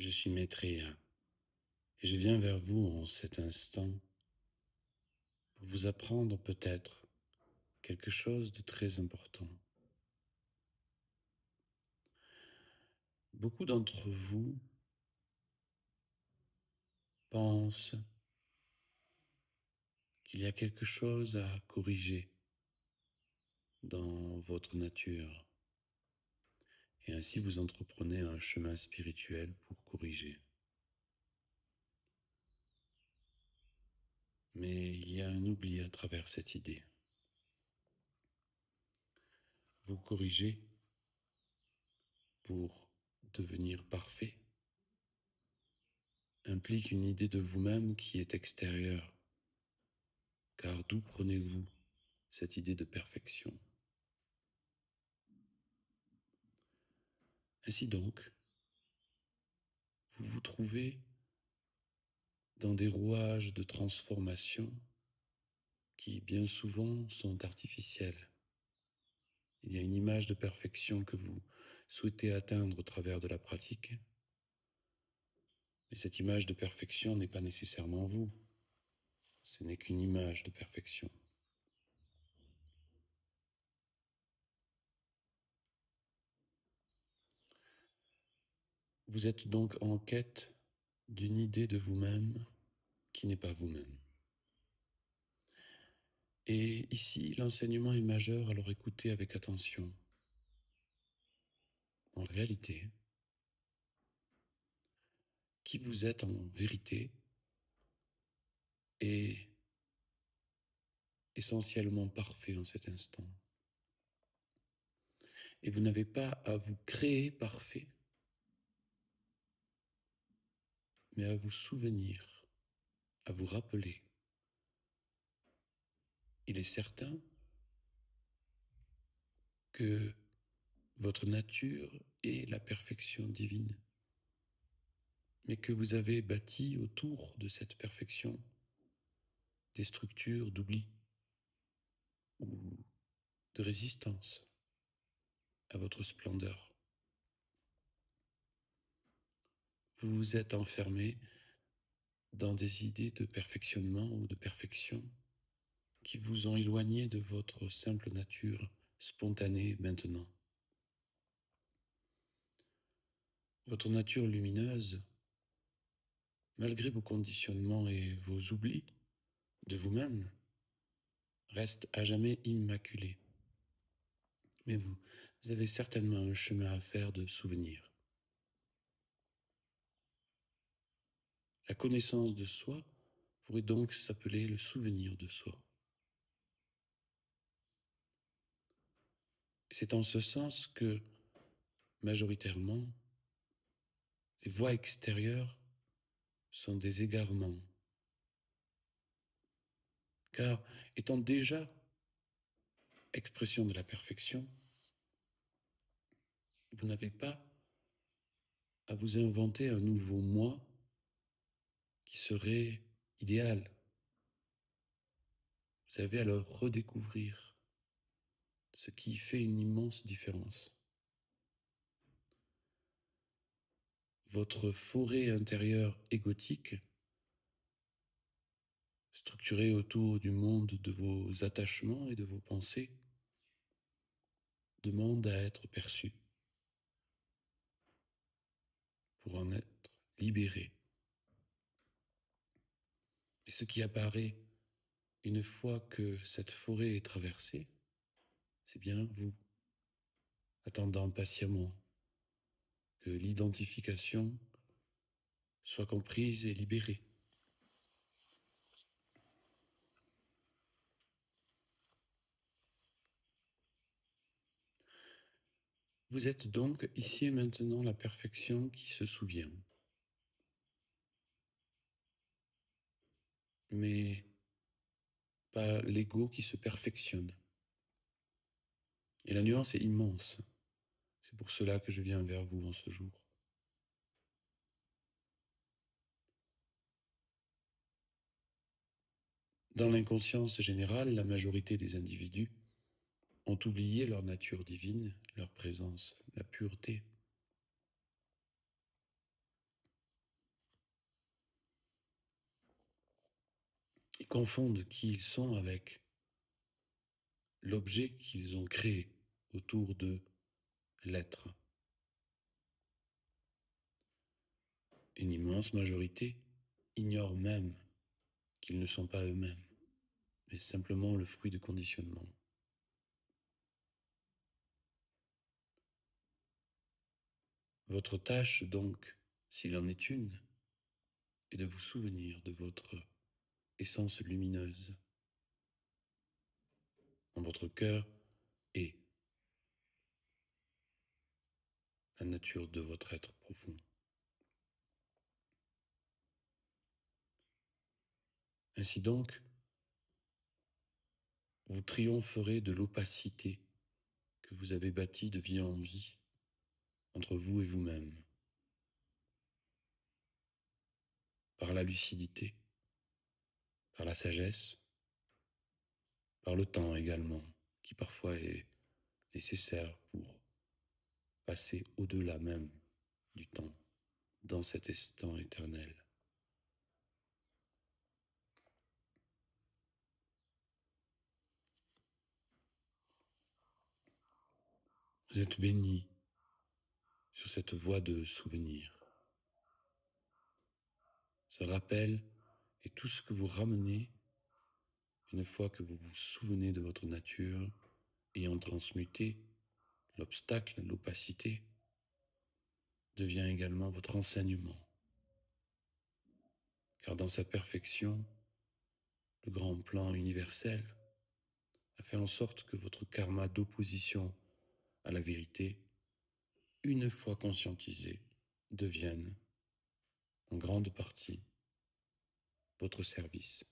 Je suis Maitreya et je viens vers vous en cet instant pour vous apprendre peut-être quelque chose de très important. Beaucoup d'entre vous pensent qu'il y a quelque chose à corriger dans votre nature et ainsi vous entreprenez un chemin spirituel pour corriger. Mais il y a un oubli à travers cette idée. Vous corrigez pour devenir parfait implique une idée de vous-même qui est extérieure. Car d'où prenez-vous cette idée de perfection? Ainsi donc, vous vous trouvez dans des rouages de transformation qui bien souvent sont artificiels. Il y a une image de perfection que vous souhaitez atteindre au travers de la pratique, mais cette image de perfection n'est pas nécessairement vous, ce n'est qu'une image de perfection. Vous êtes donc en quête d'une idée de vous-même qui n'est pas vous-même. Et ici, l'enseignement est majeur, alors écoutez avec attention. En réalité, qui vous êtes en vérité est essentiellement parfait en cet instant. Et vous n'avez pas à vous créer parfait, mais à vous souvenir, à vous rappeler. Il est certain que votre nature est la perfection divine, mais que vous avez bâti autour de cette perfection des structures d'oubli ou de résistance à votre splendeur. Vous vous êtes enfermé dans des idées de perfectionnement ou de perfection qui vous ont éloigné de votre simple nature spontanée maintenant. Votre nature lumineuse, malgré vos conditionnements et vos oublis de vous-même, reste à jamais immaculée. Mais vous avez certainement un chemin à faire de souvenirs. La connaissance de soi pourrait donc s'appeler le souvenir de soi. C'est en ce sens que, majoritairement, les voies extérieures sont des égarements. Car étant déjà expression de la perfection, vous n'avez pas à vous inventer un nouveau moi qui serait idéal. Vous avez à le redécouvrir, ce qui fait une immense différence. Votre forêt intérieure égotique, structurée autour du monde de vos attachements et de vos pensées, demande à être perçue pour en être libérée. Et ce qui apparaît une fois que cette forêt est traversée, c'est bien vous, attendant patiemment que l'identification soit comprise et libérée. Vous êtes donc ici et maintenant la perfection qui se souvient. Mais pas l'ego qui se perfectionne. Et la nuance est immense. C'est pour cela que je viens vers vous en ce jour. Dans l'inconscience générale, la majorité des individus ont oublié leur nature divine, leur présence, la pureté. confondent qui ils sont avec l'objet qu'ils ont créé autour de l'être. Une immense majorité ignore même qu'ils ne sont pas eux-mêmes, mais simplement le fruit de conditionnement. Votre tâche, donc, s'il en est une, est de vous souvenir de votre essence lumineuse en votre cœur et la nature de votre être profond. Ainsi donc, vous triompherez de l'opacité que vous avez bâtie de vie en vie entre vous et vous-même, par la lucidité, par la sagesse, par le temps également, qui parfois est nécessaire pour passer au-delà même du temps, dans cet instant éternel. Vous êtes bénis sur cette voie de souvenir. Ce rappel est tout ce que vous ramenez une fois que vous vous souvenez de votre nature ayant transmuté l'obstacle, l'opacité, devient également votre enseignement. Car dans sa perfection, le grand plan universel a fait en sorte que votre karma d'opposition à la vérité, une fois conscientisé, devienne en grande partie votre service.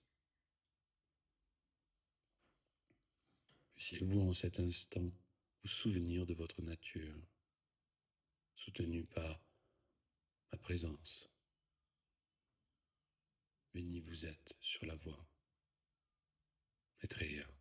Puissiez-vous en cet instant vous souvenir de votre nature, soutenue par ma présence. Béni vous êtes sur la voie. Maitreya.